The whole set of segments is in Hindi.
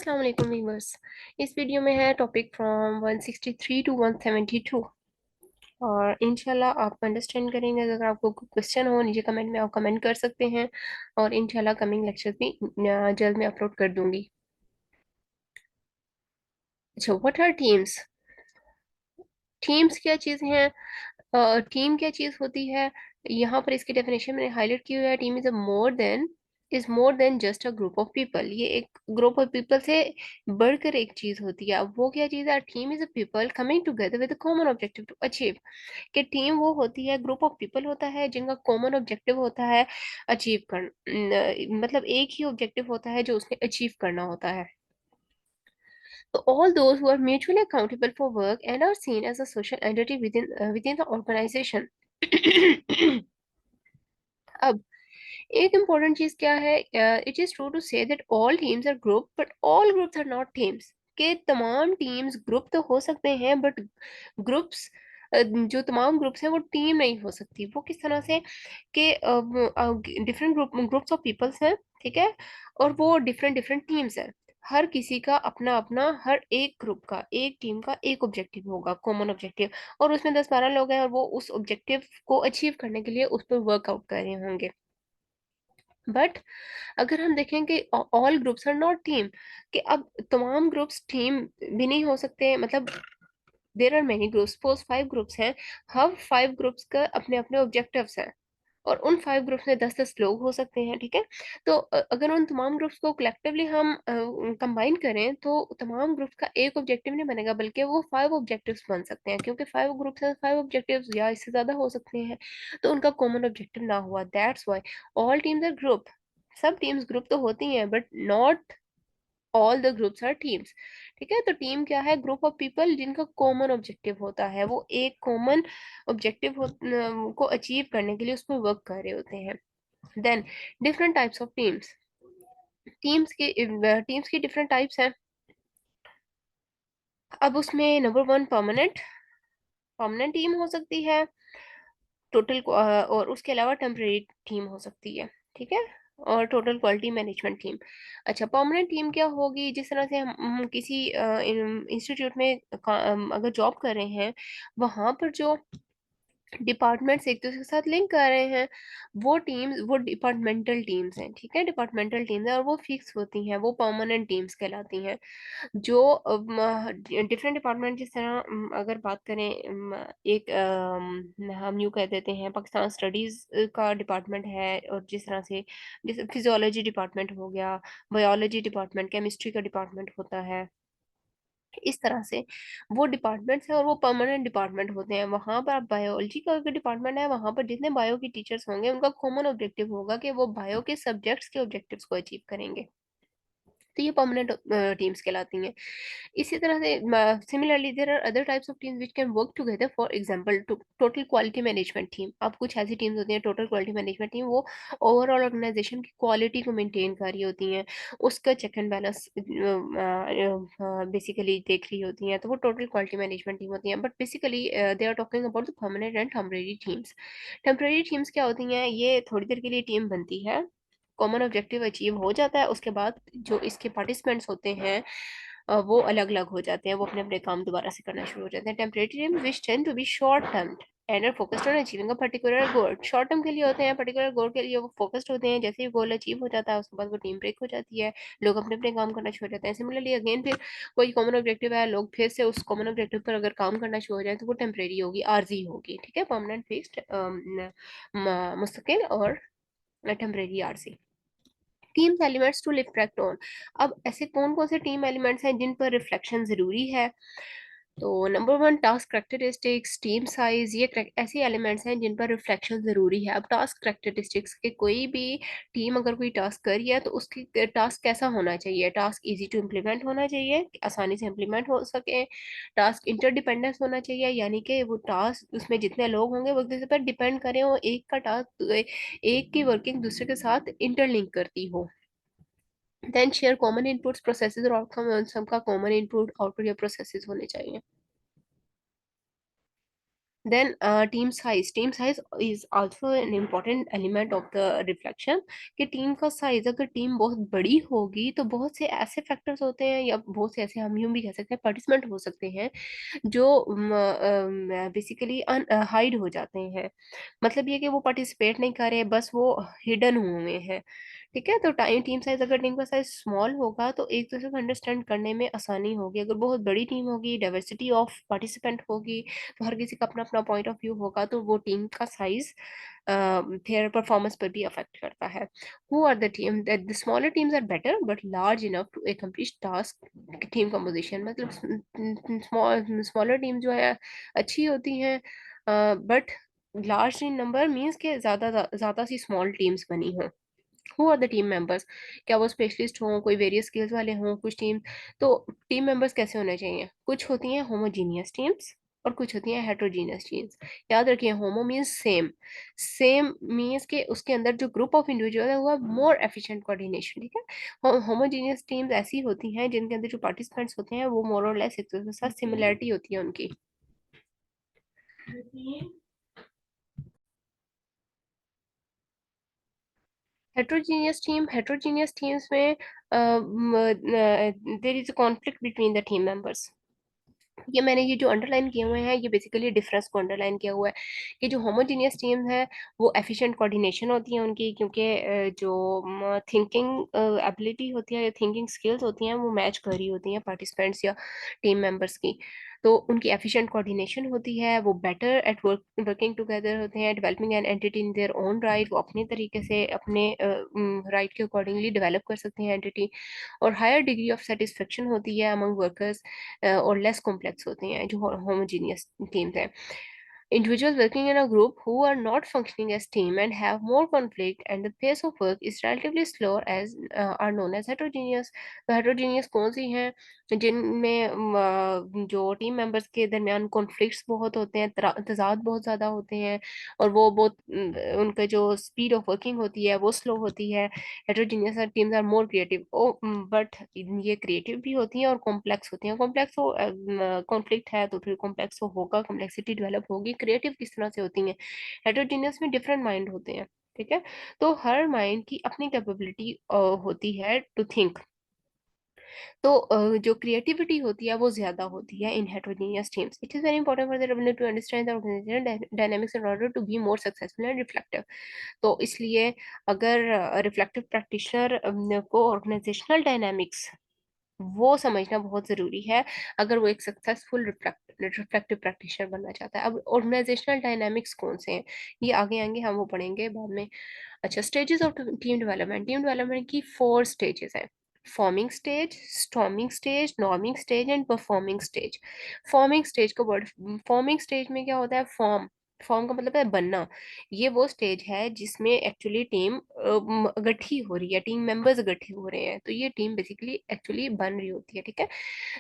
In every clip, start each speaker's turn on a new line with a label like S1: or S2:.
S1: अस्सलाम वालेकुम व्यूअर्स। इस वीडियो में है टॉपिक फ्रॉम 163 टू 172 और इंशाल्लाह आप अंडरस्टैंड करेंगे। अगर आपको कोई क्वेश्चन हो नीचे कमेंट में आप कमेंट कर सकते हैं और इंशाल्लाह कमिंग लेक्चर भी जल्द में अपलोड कर दूंगी। अच्छा, व्हाट आर टीम्स? टीम्स क्या चीज़ हैं? टीम क्या चीज होती है? यहाँ पर इसकी डेफिनेशन मैंने हाईलाइट की हुई है। Team is more than just a group of people. ये एक ग्रुप ऑफ पीपल से बढ़कर एक चीज होती है। अब वो क्या चीज है? Team is a people coming together with a common objective to achieve. कि टीम वो होती है, ग्रुप ऑफ पीपल होता है जिनका कॉमन ऑब्जेक्टिव होता है अचीव कर मतलब एक ही ऑब्जेक्टिव होता है जो उसने अचीव करना होता है। So all those who are mutually accountable for work and are seen as a social entity within the organization. अब एक इम्पोर्टेंट चीज क्या है? It is true to say that all teams are group but all groups are not teams. के तमाम टीम्स ग्रुप तो हो सकते हैं बट ग्रुप्स, जो तमाम ग्रुप्स हैं वो टीम नहीं हो सकती। वो किस तरह से? कि डिफरेंट ग्रुप्स ऑफ पीपल्स हैं, ठीक है, और वो डिफरेंट डिफरेंट टीम्स हैं। हर किसी का अपना अपना, हर एक ग्रुप का, एक टीम का एक ऑब्जेक्टिव होगा, कॉमन ऑब्जेक्टिव, और उसमें 10-12 लोग हैं और वो उस ऑब्जेक्टिव को अचीव करने के लिए उस पर वर्कआउट कर रहे होंगे। बट अगर हम देखें कि all groups are not team, कि अब तमाम ग्रुप्स टीम भी नहीं हो सकते। मतलब there are many groups, suppose 5 groups हैं। हर 5 ग्रुप्स का अपने अपने ऑब्जेक्टिव्स हैं और उन 5 ग्रुप्स में 10-10 लोग हो सकते हैं, ठीक है। तो अगर उन तमाम ग्रुप्स को कलेक्टिवली हम कंबाइन करें तो तमाम ग्रुप्स का एक ऑब्जेक्टिव नहीं बनेगा बल्कि वो 5 ऑब्जेक्टिव्स बन सकते हैं, क्योंकि 5 ग्रुप्स हैं, 5 ऑब्जेक्टिव्स या इससे ज्यादा हो सकते हैं। तो उनका कॉमन ऑब्जेक्टिव ना हुआ, that's why all teams are group. सब टीम्स ग्रुप तो होती हैं but not all the groups are teams. ठीक है, तो टीम क्या है? ग्रुप ऑफ पीपल जिनका कॉमन ऑब्जेक्टिव होता है, वो एक कॉमन ऑब्जेक्टिव को अचीव करने के लिए उस पर वर्क कर रहे होते हैं। Then different types of teams. Teams की डिफरेंट टाइप्स हैं। अब उसमें नंबर 1, परमानेंट। परमानेंट टीम हो सकती है टोटल, और उसके अलावा टेम्परेरी टीम हो सकती है, ठीक है, और टोटल क्वालिटी मैनेजमेंट टीम। अच्छा, परमानेंट टीम क्या होगी? जिस तरह से हम किसी इंस्टीट्यूट में अगर जॉब कर रहे हैं, वहां पर जो डिपार्टमेंट्स एक दूसरे के साथ लिंक कर रहे हैं, वो टीम्स वो डिपार्टमेंटल टीम्स हैं, ठीक है, डिपार्टमेंटल टीम्स हैं और वो फिक्स होती हैं, वो परमानेंट टीम्स कहलाती हैं। जो डिफरेंट डिपार्टमेंट, जिस तरह अगर बात करें, एक हम यूँ कह देते हैं पाकिस्तान स्टडीज़ का डिपार्टमेंट है, और जिस तरह से जैसे फिजियोलॉजी डिपार्टमेंट हो गया, बायोलॉजी डिपार्टमेंट, केमिस्ट्री का डिपार्टमेंट होता है। इस तरह से वो डिपार्टमेंट्स हैं और वो परमानेंट डिपार्टमेंट होते हैं। वहां पर बायोलॉजी का अगर डिपार्टमेंट है, वहां पर जितने बायो के टीचर्स होंगे उनका कॉमन ऑब्जेक्टिव होगा कि वो बायो के सब्जेक्ट्स के ऑब्जेक्टिव्स को अचीव करेंगे। तो ये परमानेंट टीम्स कहलाती हैं। इसी तरह से similarly there are other types of teams which can work together, for example total quality management team. अब कुछ ऐसी टीम्स होती हैं, टोटल क्वालिटी मैनेजमेंट टीम, वो ओवरऑल ऑर्गेनाइजेशन की क्वालिटी को मेंटेन कर रही होती हैं, उसका चेक एंड बैलेंस बेसिकली देख रही होती हैं, तो वो टोटल क्वालिटी मैनेजमेंट टीम होती हैं। But basically they are talking about the permanent and temporary teams. Temporary teams क्या होती हैं? ये थोड़ी देर के लिए टीम बनती है, कॉमन ऑब्जेक्टिव अचीव हो जाता है, उसके बाद जो इसके पार्टिसिपेंट्स होते हैं वो अलग अलग हो जाते हैं, वो अपने अपने काम दोबारा से करना शुरू हो जाते हैं। Temporary team which tend to be short term and are focused on achieving a particular goal. Short term के लिए होते हैं, पर्टिकुलर गोल के लिए वो फोकस्ड होते हैं। जैसे ही गोल अचीव हो जाता है उसके बाद वो टीम ब्रेक हो जाती है, लोग अपने अपने काम करना शुरू हो जाते हैं। सिमिलरली अगेन फिर कोई कॉमन ऑब्जेक्टिव है, लोग फिर से उस कॉमन ऑब्जेक्टिव पर अगर काम करना शुरू हो जाए तो वो टेम्परेरी होगी, आरजी होगी, ठीक है, परमानेंट फिक्स्ड मुस्तकिल, और टेम्परेरी आरजी। Teams elements to reflect on. अब ऐसे कौन कौन से टीम एलिमेंट्स हैं जिन पर रिफ्लेक्शन जरूरी है? तो number 1, task characteristics, team size, ये ऐसे एलिमेंट्स हैं जिन पर रिफ्लेक्शन जरूरी है। अब टास्क करेक्टरिस्टिक्स के, कोई भी टीम अगर कोई टास्क कर रही है तो उसकी टास्क कैसा होना चाहिए? टास्क इजी टू इम्प्लीमेंट होना चाहिए, आसानी से इम्प्लीमेंट हो सके। टास्क इंटरडिपेंडेंस होना चाहिए, यानी कि वो टास्क उसमें जितने लोग होंगे वो एक दूसरे पर डिपेंड करें और एक का टास्क, एक की वर्किंग दूसरे के साथ इंटरलिंक करती हो। Then share common inputs, processes और आउटकम, सबका कॉमन इनपुट आउटपुट या प्रोसेसेस होने चाहिए। Then team size is also an important element of the reflection, कि टीम का साइज, अगर टीम बहुत बड़ी होगी तो बहुत से ऐसे फैक्टर्स होते हैं, या बहुत से ऐसे, हम यूं भी कह सकते हैं, पार्टिसिपेंट हो सकते हैं जो बेसिकली हाइड हो जाते हैं। मतलब ये कि वो पार्टिसिपेट नहीं कर रहे, बस वो हिडन हुए हैं। ठीक है, तो टीम साइज, अगर टीम का साइज स्मॉल होगा तो एक दूसरे को अंडरस्टैंड करने में आसानी होगी। अगर बहुत बड़ी टीम होगी, डाइवर्सिटी ऑफ पार्टिसिपेंट होगी, तो हर किसी का अपना अपना पॉइंट ऑफ व्यू होगा, तो वो टीम का साइज their परफॉर्मेंस पर भी अफेक्ट करता है। Who are the team that the smaller teams are better but large enough to accomplish task? Team composition मतलब स्मॉलर टीम जो है अच्छी होती हैं, but large in number means के ज्यादा ज्यादा सी स्मॉल टीम्स बनी हों। Who are the team members, क्या वो स्पेशलिस्ट हों, कोई वेरियस स्किल्स वाले हों, कुछ टीम। तो टीम मेंबर्स कैसे होने चाहिए? कुछ होती हैं होमोजीनियस टीम्स और कुछ होती हैं हेट्रोजीनियस टीम्स। याद रखिए, होमो मीन्स सेम, सेम मीन्स के उसके अंदर जो ग्रुप ऑफ इंडिविजुअल है वो मोर एफिशिएंट कोऑर्डिनेशन। ठीक है, होमोजीनियस टीम्स ऐसी होती हैं जिनके अंदर जो पार्टिसिपेंट्स होते हैं वो मोर और लेस एक दूसरे के साथ सिमिलरिटी होती है उनकी। हेट्रोजीनियस टीम्स में there is a conflict between the team members. ये मैंने ये जो अंडरलाइन किए हुए हैं, ये बेसिकली डिफरेंस को अंडरलाइन किया हुआ है कि जो होमोजीनियस टीम है वो एफिशिएंट कोऑर्डिनेशन होती है उनकी, क्योंकि जो थिंकिंग एबिलिटी होती है, थिंकिंग स्किल्स होती हैं, वो मैच कर रही होती हैं पार्टिसिपेंट्स या टीम मेंबर्स की। तो उनकी एफिशिएंट कोऑर्डिनेशन होती है, वो बेटर एट वर्किंग टुगेदर होते हैं, developing an entity in their own right, वो अपने तरीके से अपने राइट के अकॉर्डिंगली डेवलप कर सकते हैं एंटिटी। और हायर डिग्री ऑफ सेटिस्फेक्शन होती है अमंग वर्कर्स, और लेस कॉम्प्लेक्स होती हैं जो होमोजीनियस टीम्स हैं। Individuals working in a group who are not functioning as team and have more conflict and the pace of work is relatively slower as are known as heterogeneous. तो heterogeneous कौन सी हैं? जिनमें जो टीम मेंबर्स के दरमियान कॉन्फ्लिक्ट्स बहुत होते हैं, तजाद बहुत ज़्यादा होते हैं, और वो बहुत उनका जो स्पीड ऑफ वर्किंग होती है वो स्लो होती है। Heterogeneous teams are more creative, oh but ये क्रिएटिव भी होती हैं और कॉम्प्लेक्स होती हैं। कॉम्प्लेक्स हो, कॉन्फ्लिक्ट है तो फिर कॉम्प्लेक्स हो होगा, कॉम्प्लेक्सिटी डेवलप होगी। क्रिएटिव किस तरह से होती हैं? हेटेरोजीनियस में डिफरेंट माइंड होते हैं। ठीक है, तो हर माइंड की अपनी कैपेबिलिटी होती है टू थिंक। तो जो क्रिएटिविटी होती है वो ज्यादा होती है in heterogeneous teams. It is very important for the ability to understand the organisation dynamics in order to be more successful and reflective. तो इसलिए अगर रिफ्लेक्टिव प्रैक्टिशनर को ऑर्गेनाइजेशनल डायनामिक्स वो समझना बहुत ज़रूरी है, अगर वो एक सक्सेसफुल रिफ्लेक्टिव प्रैक्टिशनर बनना चाहता है। अब ऑर्गेनाइजेशनल डायनामिक्स कौन से हैं, ये आगे आएंगे, हम वो पढ़ेंगे बाद में। अच्छा, स्टेजेस ऑफ टीम डेवलपमेंट की 4 स्टेजेस हैं। Forming stage, storming stage, norming stage and performing stage. Forming stage का वर्ड, फॉर्मिंग स्टेज में क्या होता है? फॉर्म, फॉर्म का मतलब है बनना। ये वो स्टेज है जिसमें एक्चुअली टीम गठी हो रही है, टीम मेंबर्स इकट्ठे हो रहे हैं, तो ये टीम बेसिकली एक्चुअली बन रही होती है। ठीक है,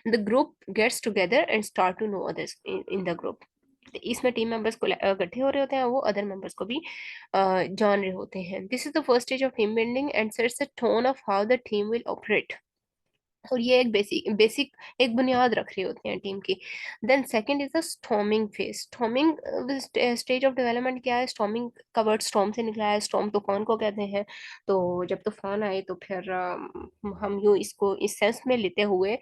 S1: the group gets together and start to know others in the group. इसमें टीम मेंबर्स को इकट्ठे हो रहे होते हैं, वो अदर मेंबर्स को भी जान रहे होते हैं। This is the first stage of team building and sets the tone of how the team will operate. और ये एक बेसिक बेसिक एक बुनियाद रख रही होती हैं टीम की। Then second is the storming phase. Storming stage of development क्या है? स्टॉर्मिंग का वर्ड स्टॉर्म से निकला है, स्टॉर्म तूफान को कहते हैं। तो जब तूफान आए तो फिर हम यूं इसको इस सेंस में लेते हुए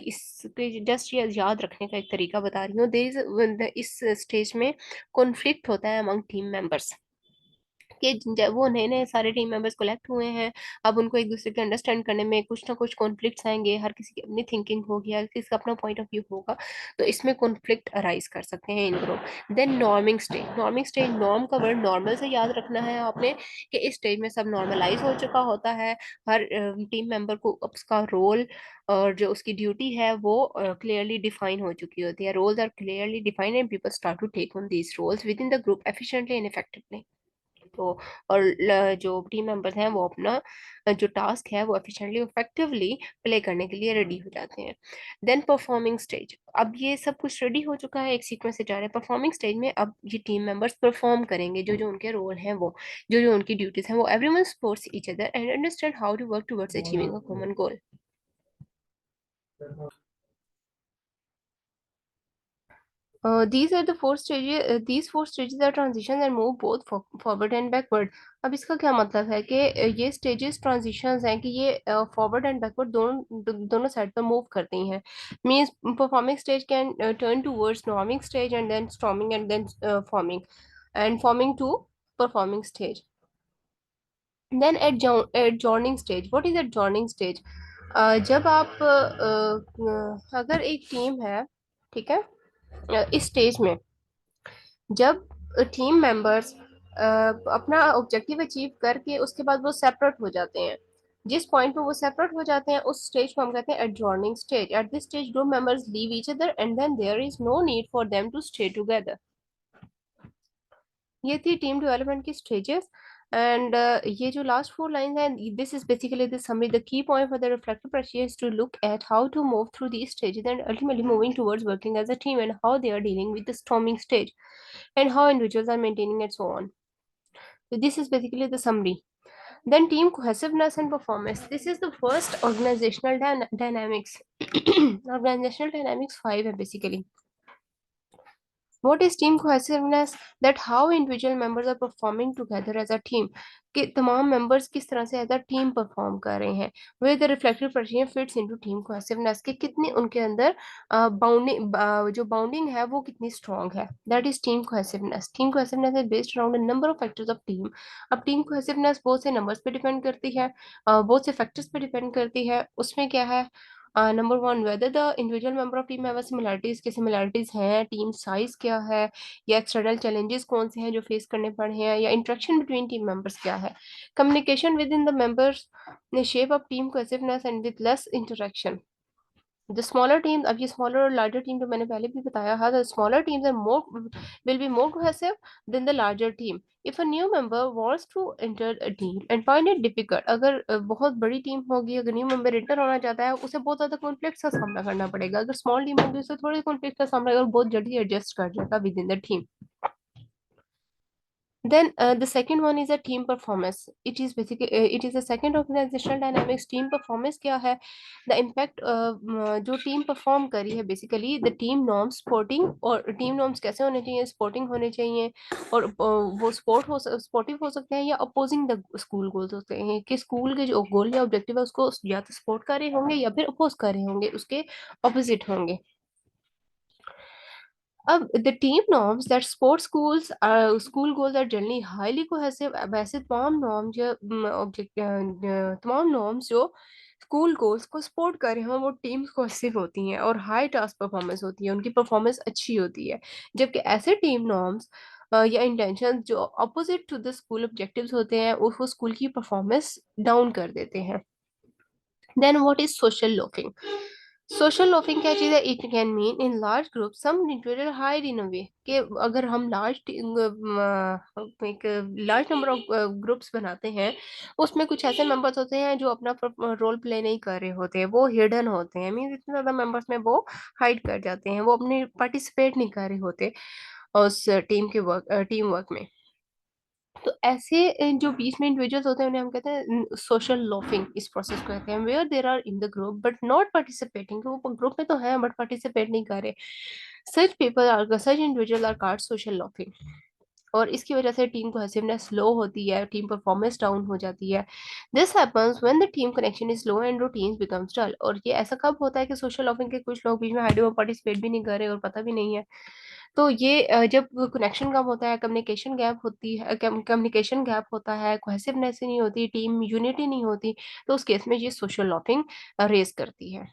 S1: इसके जस्ट ये याद रखने का एक तरीका बता रही हूँ। देयर इज इस स्टेज में कॉन्फ्लिक्ट होता है अमंग टीम मेंबर्स, कि जब वो नए नए सारे टीम मेंबर्स कलेक्ट हुए हैं, अब उनको एक दूसरे के अंडरस्टैंड करने में कुछ ना कुछ कॉन्फ्लिक्ट्स आएंगे, हर किसी की अपनी थिंकिंग होगी, हर किसी का अपना पॉइंट ऑफ व्यू होगा, तो इसमें कॉन्फ्लिक्ट अराइज कर सकते हैं in group. Then norming stage. Norming stage, norm का वर्ड नॉर्मल से याद रखना है आपने, कि इस स्टेज में सब नॉर्मलाइज हो चुका होता है, हर टीम मेंबर को उसका रोल और जो उसकी ड्यूटी है वो क्लियरली डिफाइन हो चुकी होती है। Roles are clearly defined and people start to take on these roles within the group efficiently and effectively. तो और जो टीम मेंबर्स हैं वो अपना जो टास्क है वो एफिशिएंटली इफेक्टिवली प्ले करने के लिए रेडी हो जाते हैं। Then performing stage. अब ये सब कुछ रेडी हो चुका है, एक सीक्वेंस से जा रहे हैं परफॉर्मिंग स्टेज में। अब ये टीम मेंबर्स परफॉर्म करेंगे, जो जो उनके रोल हैं वो, जो जो उनकी ड्यूटीज हैं वो। Everyone supports each other and understand how to work towards achieving a common goal. These are the four stages. These four stages are transitions and move both forward and backward. अब इसका क्या मतलब है कि ये stages transitions हैं कि ये forward and backward दोनों साइड पर move करती हैं. Means performing stage can turn towards norming stage and then storming and then forming, and forming to performing stage. Then adjourning stage. What is adjourning stage? जब आप अगर एक टीम है, ठीक है, इस स्टेज में जब टीम मेंबर्स अपना ऑब्जेक्टिव अचीव करके उसके बाद वो सेपरेट हो जाते हैं, जिस पॉइंट पे वो सेपरेट हो जाते हैं उस स्टेज को हम कहते हैं adjourning stage. At this stage group members leave each other and then there is no need for them to stay together. ये थी टीम डेवलपमेंट की स्टेजेस. एंड ये जो लास्ट फोर लाइंस हैं, this is basically the summary. The key point for the reflective pressure is to look at how to move through these stages and ultimately moving towards working as a team and how they are dealing with the storming stage and how individuals are maintaining and so on. So this is basically the summary. Then team cohesiveness and performance. This is the first organizational dynamics. Organizational dynamics 5 है basically. What is team cohesiveness? That how individual members are performing together as a team. कि तमाम मेंबर्स किस तरह से एज अ टीम परफॉर्म कर रहे हैं. Way the reflective person fits into team cohesiveness कि कितनी उनके अंदर बाउंडिंग, जो बाउंडिंग है वो कितनी स्ट्रांग है. That is team cohesiveness. Team cohesiveness is based around a number of factors of team. अब टीम कोहेसिवनेस बहुत से नंबर्स पे डिपेंड करती है, बहुत से फैक्टर्स पे डिपेंड करती है. उसमें क्या है, number one, whether the individual member of team have similarities. के सिमिलरिटीज हैं, टीम साइज क्या है, या एक्सटर्नल चैलेंजेस कौन से हैं जो फेस करने पड़े हैं, या इंटरेक्शन बिटवीन टीम मेंबर्स क्या है. Communication with in the members shape of team cohesiveness and with less interaction. The smaller team, अब ये स्मॉलर और लार्जर टीम जो मैंने पहले भी बताया था, the smaller teams are more will be more cohesive than the larger team. If a new member wants to enter a team and find it difficult, अगर बहुत बड़ी टीम होगी, अगर न्यू मेंबर एंटर होना चाहता है, उसे बहुत ज्यादा कॉन्फ्लिक्ट का सामना करना पड़ेगा. अगर स्मॉल टीम होगी उसे थोड़े कॉन्फ्लिक्ट का सामना और बहुत जल्दी एडजस्ट कर जाएगा with in the team. Then the second one is a team performance. It is basically it is a second organizational dynamics. Team performance क्या है? The impact जो team perform करी है basically the team norms sporting, और team norms कैसे होने चाहिए? Sporting होने चाहिए, और वो sportive हो सकते हैं या opposing the school goals होते हैं कि school के जो goal या objective है उसको या तो support कर रहे होंगे या फिर oppose कर रहे होंगे, उसके opposite होंगे. The team norms that sport schools school goals are generally highly cohesive. अब ऐसे तमाम norms जो object तमाम norms जो स्कूल गोल्स को सपोर्ट कर रहे हो वो टीम्स कोहेसिव होती हैं और हाई टास्क परफॉर्मेंस होती है, उनकी परफॉर्मेंस अच्छी होती है. जबकि ऐसे टीम नॉर्म्स या इंटेंशन जो opposite to the school objectives होते हैं वो स्कूल की परफॉर्मेंस डाउन कर देते हैं. Then what is social loafing? Social loafing क्या चीज़ है? It can mean in large group some individual hide in a way कि अगर हम एक लार्ज नंबर ऑफ ग्रुप्स बनाते हैं, उसमें कुछ ऐसे मेंबर्स होते हैं जो अपना रोल प्ले नहीं कर रहे होते हैं, वो हिडन होते हैं. मीन इतने ज्यादा मेंबर्स में वो हाइड कर जाते हैं, वो अपने पार्टिसिपेट नहीं कर रहे होते उस टीम वर्क में. तो ऐसे जो बीच में इंडिविजुअल्स होते हैं उन्हें हम कहते हैं सोशल लोफिंग. इस प्रोसेस को कहते हैं where there are in the group but not participating. वो ग्रुप में तो है बट पार्टिसिपेट नहीं कर रहे. Such individual are called social loafing. और इसकी वजह से टीम कोहेसिवनेस लो होती है, टीम परफॉर्मेंस डाउन हो जाती है. This happens when the team connection is low and routines becomes dull. और ये ऐसा कब होता है कि सोशल लॉफिंग के कुछ लोग बीच में हाइड में पार्टिसिपेट भी नहीं कर रहे और पता भी नहीं है. तो ये जब कनेक्शन कम होता है, कम्युनिकेशन गैप होती है, कम्युनिकेशन गैप होता है, कोहेसिवनेस नहीं होती, टीम यूनिटी नहीं होती, तो उस केस में ये सोशल लॉफिंग रेज करती है.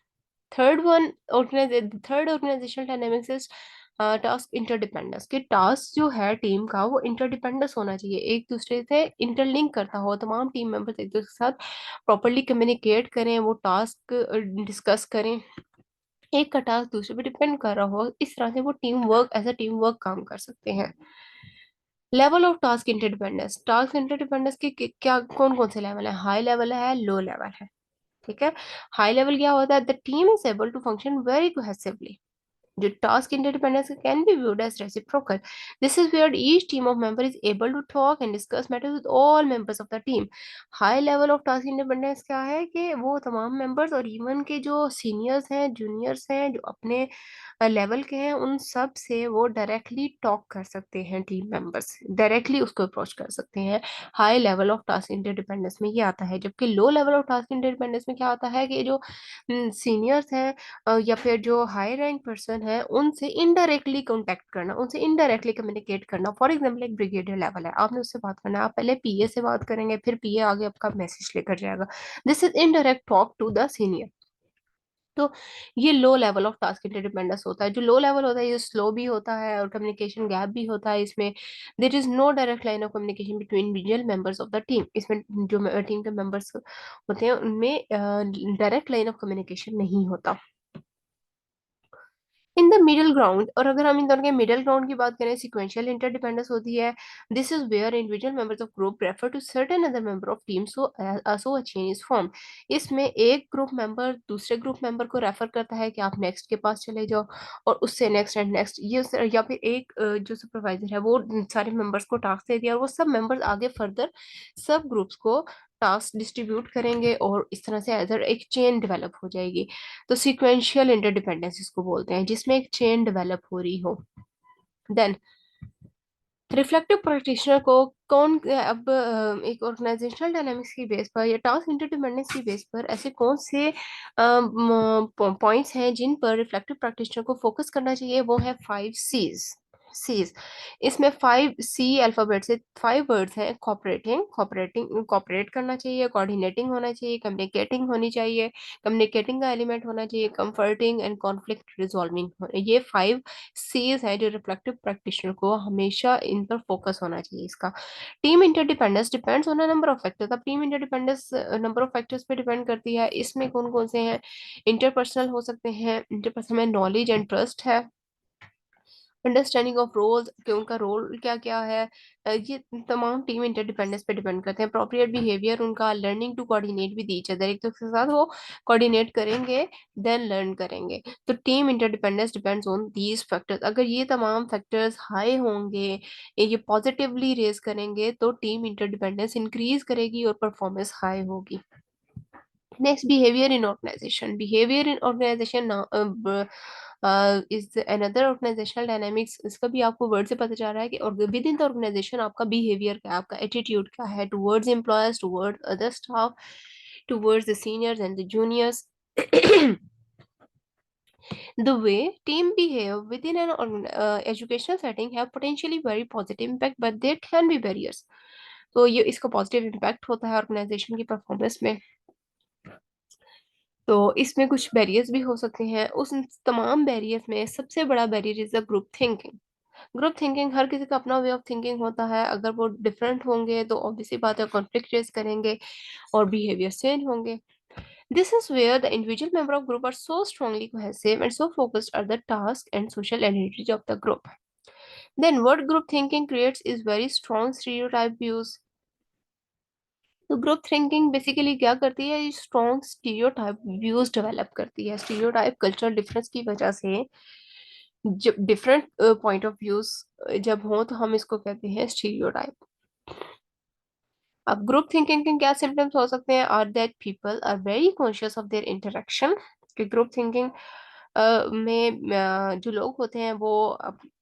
S1: Third organisational dynamics is task interdependence. कि टास्क जो है टीम का वो इंटरडिपेंडेंस होना चाहिए, एक दूसरे से इंटरलिंक करता हो, तमाम टीम मेंबर्स एक दूसरे के साथ प्रॉपरली कम्युनिकेट करें, वो टास्क डिस्कस करें, एक का टास्क दूसरे पे डिपेंड कर रहा हो, इस तरह से वो team work as a team work काम कर सकते हैं. Level of task interdependence. Task interdependence के क्या कौन कौन से लेवल है? हाई लेवल है, लो लेवल है. ठीक है. हाई लेवल क्या होता है? The team is able to function very cohesively. जो task interdependence can be viewed as reciprocal. This is where each team of member is able to talk and discuss matters with all members of the team. High level of task independence क्या है कि वो तमाम मेंबर्स और इवन के जो सीनियर्स हैं, जूनियर्स हैं, जो अपने लेवल के हैं, उन सब से वो डायरेक्टली टॉक कर सकते हैं, टीम मेंबर्स डायरेक्टली उसको अप्रोच कर सकते हैं। High level of task interdependence में ये आता है, जबकि लो लेवल ऑफ टास्क इंटरडिपेंडेंस में क्या होता है कि जो सीनियर्स हैं या फिर जो हाई रैंक पर्सन है, उनसे इनडायरेक्टली कांटेक्ट करना, उनसे इनडायरेक्टली कम्युनिकेट करना। फॉर एग्जांपल एक ब्रिगेडियर लेवल है, आपने उससे बात करना है, आप पहले पीए से बात करेंगे, फिर पीए आगे आपका मैसेज लेकर जाएगा। This is indirect talk to the senior. तो ये low level of task interdependence होता है। जो लो लेवल होता है ये स्लो भी होता है और कम्युनिकेशन गैप भी होता है इसमें। There is no direct line of communication between individual members of the team. इसमें जो टीम के मेंबर्स होते हैं उनमें डायरेक्ट लाइन ऑफ कम्युनिकेशन नहीं होता। इन द मिडिल ग्राउंड, और अगर हम इन दोनों के मिडिल ग्राउंड की बात करें, सिक्वेंशियल इंटरडिपेंडेंस होती है। This is where individual members of group refer to certain other member of team so so a chain is form. इसमें एक ग्रुप मेंबर दूसरे ग्रुप मेंबर को रेफर करता है कि आप नेक्स्ट के पास चले जाओ, और उससे नेक्स्ट एंड नेक्स्ट ये या फिर एक जो सुपरवाइजर है वो सारे मेंबर्स को टास्क दे दिया, और वो सब मेंबर्स आगे फर्दर सब ग्रुप्स को टास्क डिस्ट्रीब्यूट करेंगे, और इस तरह से अदर एक चेन डेवलप हो जाएगी। तो सीक्वेंशियल इंटरडिपेंडेंस इसको बोलते हैं, जिसमें एक चेन डेवलप हो रही हो। देन रिफ्लेक्टिव प्रैक्टिशनर को कौन अब एक ऑर्गेनाइजेशनल डायनामिक्स की बेस पर या टास्क इंटरडिपेंडेंस की बेस पर ऐसे कौन से पॉइंट्स हैं जिन पर रिफ्लेक्टिव प्रैक्टिशनर को फोकस करना चाहिए, वो है 5 C's। इसमें 5 C अल्फाबेट से 5 वर्ड्स हैं। कॉपरेट करना चाहिए, कोऑर्डिनेटिंग होना चाहिए, कम्युनिकेटिंग होनी चाहिए, कम्युनिकेटिंग का एलिमेंट होना चाहिए, कंफर्टिंग एंड कॉन्फ्लिक्ट रिजॉल्विंग। ये 5 C's है जो रिफ्लेक्टिव प्रैक्टिशनर को हमेशा इन पर फोकस होना चाहिए इसका। Team interdependence depends on a number of factors. अब team interdependence number of factors पे डिपेंड करती है। इसमें कौन कौन से हैं? इंटरपर्सनल हो सकते हैं, इंटरपर्सनल में नॉलेज एंड ट्रस्ट है, अंडरस्टैंडिंग ऑफ रोल्स कि उनका रोल क्या क्या है। ये तमाम टीम इंटरडिपेंडेंस पे डिपेंड करते हैं। अप्रोप्रिएट बिहेवियर उनका, learning to coordinate with each other, एक दूसरे के साथ वो कोऑर्डिनेट करेंगे, देन लर्न करेंगे। तो team interdependence depends on these factors. अगर ये तमाम फैक्टर्स हाई होंगे, ये पॉजिटिवली रेज करेंगे, तो टीम इंटरडिपेंडेंस इंक्रीज करेगी और परफॉर्मेंस हाई होगी। Next, behaviour in organisation. Behaviour in organisation is another organisational dynamics. इसका भी आपको वर्ड से पता चल रहा है कि विद इन द ऑर्गेनाइजेशन आपका बिहेवियर क्या है, आपका एटीट्यूड क्या है towards employees, towards other staff, towards the seniors and the juniors. The way team behave within an educational setting have potentially very positive impact, but there can be barriers. तो ये इसका पॉजिटिव इम्पैक्ट होता है ऑर्गेनाइजेशन की परफॉर्मेंस में। तो इसमें कुछ बैरियर्स भी हो सकते हैं। उस तमाम बैरियर्स में सबसे बड़ा barrier is the group thinking. Group thinking, हर किसी का अपना वे ऑफ थिंकिंग होता है। अगर वो डिफरेंट होंगे तो ऑब्वियसली बात है कॉन्फ्लिक्ट रेज करेंगे और बिहेवियर चेंज होंगे। This is where the individual member of group are so strongly cohesive and so focused on the task and social identity of the group. Then what group thinking creates is very strong stereotype views. तो ग्रुप थिंकिंग बेसिकली क्या करती है? स्ट्रॉन्ग स्टीरियोटाइप व्यूज डेवलप करती है। स्टीरियोटाइप कल्चरल डिफरेंस की वजह से जब डिफरेंट पॉइंट ऑफ व्यूज जब हो तो हम इसको कहते हैं स्टीरियोटाइप। अब ग्रुप थिंकिंग के क्या सिम्टम्स हो सकते हैं? Are that people are very conscious of their interaction. कि ग्रुप थिंकिंग में जो लोग होते हैं वो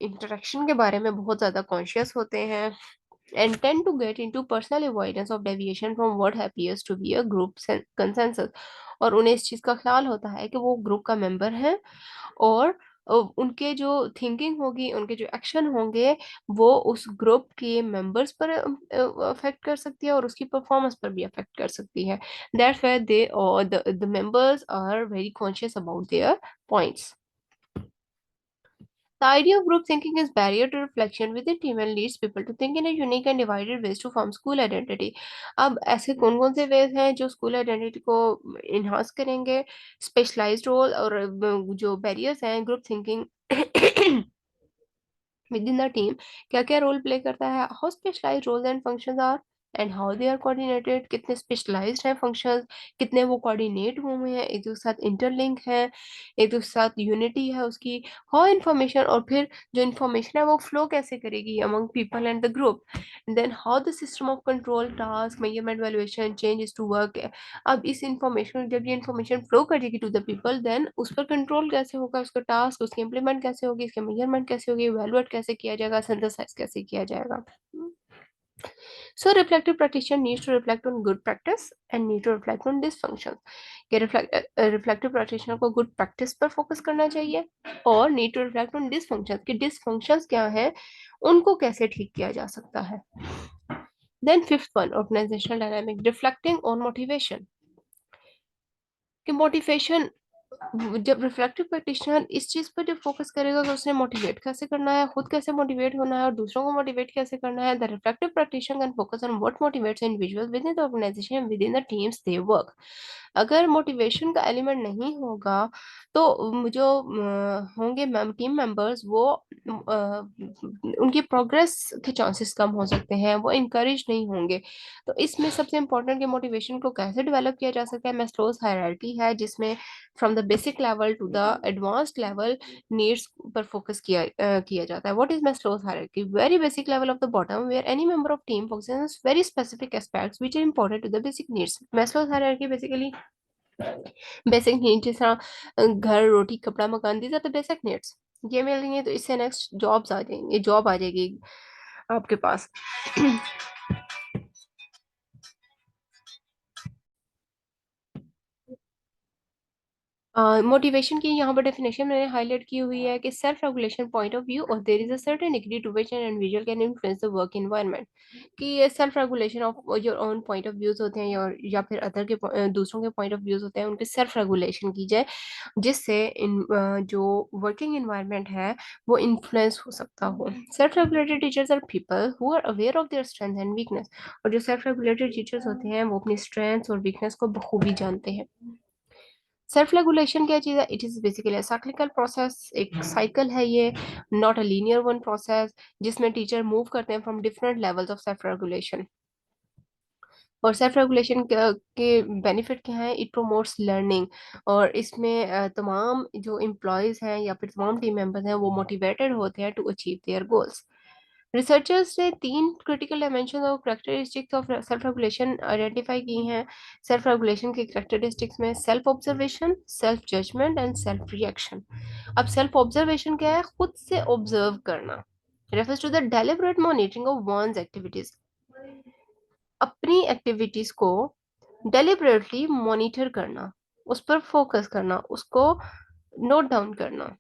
S1: इंटरेक्शन के बारे में बहुत ज्यादा कॉन्शियस होते हैं, and tend to get into personal avoidance of deviation from what appears to be a group consensus। और उन्हें इस चीज का ख्याल होता है कि वो ग्रुप का मेंबर है, और उनके जो थिंकिंग होगी, उनके जो एक्शन होंगे, वो उस ग्रुप के मेंबर्स पर अफेक्ट कर सकती है और उसकी परफॉर्मेंस पर भी अफेक्ट कर सकती है। दैट्स व्हाई दे और the members are very conscious about their points. The idea of group thinking is barrier to reflection within team and leads people to think in a unique and divided ways to form school identity। अब ऐसे कौन कौन से वेज हैं जो स्कूल आइडेंटिटी को इन्हांस करेंगे? स्पेशलाइज्ड रोल और जो बैरियर्स हैं group thinking within the team क्या क्या रोल प्ले करता है? How specialised roles and functions are and how they are coordinated, कितने स्पेशलाइज्ड हैं फंक्शंस, कितने वो कोऑर्डिनेट हुए हैं, एक दूसरे के साथ इंटरलिंक है, एक दूसरे के साथ यूनिटी है उसकी, हाउ इन्फॉर्मेशन, और फिर जो इन्फॉर्मेशन है वो फ्लो कैसे करेगी among people and the group, then how the system of control task measurement valuation changes to work. अब इस इंफॉर्मेशन, जब ये इन्फॉर्मेशन फ्लो करेगी टू द पीपल, देन उस पर कंट्रोल कैसे होगा, उसका टास्क, उसकी इंप्लीमेंट कैसे होगी, इसके मेजरमेंट कैसे होगी, इवैल्यूएट कैसे किया जाएगा, सिंथेसाइज कैसे किया जाएगा। So reflective practitioner needs to reflect on good practice and need to reflect on dysfunctions. कि reflective practitioner को good practice पर focus करना चाहिए और need to reflect on dysfunctions कि dysfunctions क्या है, उनको कैसे ठीक किया जा सकता है। Then fifth one, organizational dynamic, reflecting on motivation कि मोटिवेशन, जब रिफ्लेक्टिव प्रैक्टिशनर इस चीज पर जब फोकस करेगा कि उसने मोटिवेट कैसे करना है, खुद कैसे मोटिवेट होना है और दूसरों को मोटिवेट कैसे करना है, the reflective practitioner can focus on what motivates individual within the organisation within the teams they work. अगर मोटिवेशन का एलिमेंट नहीं होगा तो जो होंगे टीम मेंबर्स वो उनकी प्रोग्रेस के चांसेस कम हो सकते हैं, वो इनकरेज नहीं होंगे। तो इसमें सबसे इम्पोर्टेंट कि मोटिवेशन को कैसे डेवलप किया जा सकता है, मैस्लोज हायरार्की है जिसमें from the basic level to the advanced level needs पर फोकस किया जाता है। What is Maslow's hierarchy? Very basic level of the bottom where any member of team focuses on very specific aspects which are important to the basic needs. Maslow's hierarchy basically basic needs, जिस तरह घर रोटी कपड़ा मकान, these are the basic needs. ये मिल रही है तो इससे नेक्स्ट जॉब्स आ जाएंगे, जॉब आ जाएगी आपके पास। मोटिवेशन की यहाँ पर डेफिनेशन मैंने हाईलाइट की हुई है कि self regulation point of view और there is a certain degree to which an individual can influence the work environment. कि ये self regulation of your own point of views होते हैं या फिर अदर के दूसरों के पॉइंट ऑफ व्यूज होते हैं, उनके सेल्फ रेगुलेशन की जाए जिससे इन जो वर्किंग एनवायरनमेंट है वो इन्फ्लुएंस हो सकता हो। Self regulated teachers are people who are aware of their strength and weakness. और जो सेल्फ रेगुलेटेड टीचर्स होते हैं वो अपनी स्ट्रेंथ्स और वीकनेस को बखूबी जानते हैं। सेल्फ रेगुलेशन क्या चीज है? It is basically cyclical process, एक साइकिल है ये, not a linear one process, जिसमें टीचर मूव करते हैं from different levels of self regulation. और सेल्फ रेगुलेशन के बेनिफिट क्या है? It promotes learning. और इसमें तमाम जो एम्प्लॉयज हैं या फिर तमाम टीम मेंबर्स हैं वो मोटिवेटेड होते हैं to achieve their goals. Researchers ने तीन क्रिटिकल डायमेंशन और characteristics of self regulation identify की हैं। सेल्फ रेगुलेशन के करेक्टरिस्टिक्स में self observation, self judgement and self reaction. अब सेल्फ ऑब्जर्वेशन क्या है? खुद से ऑब्जर्व करना, refers to the deliberate monitoring of one's activities. अपनी एक्टिविटीज को डेलिबरेटली मॉनिटर करना, उस पर फोकस करना, उसको नोट डाउन करना।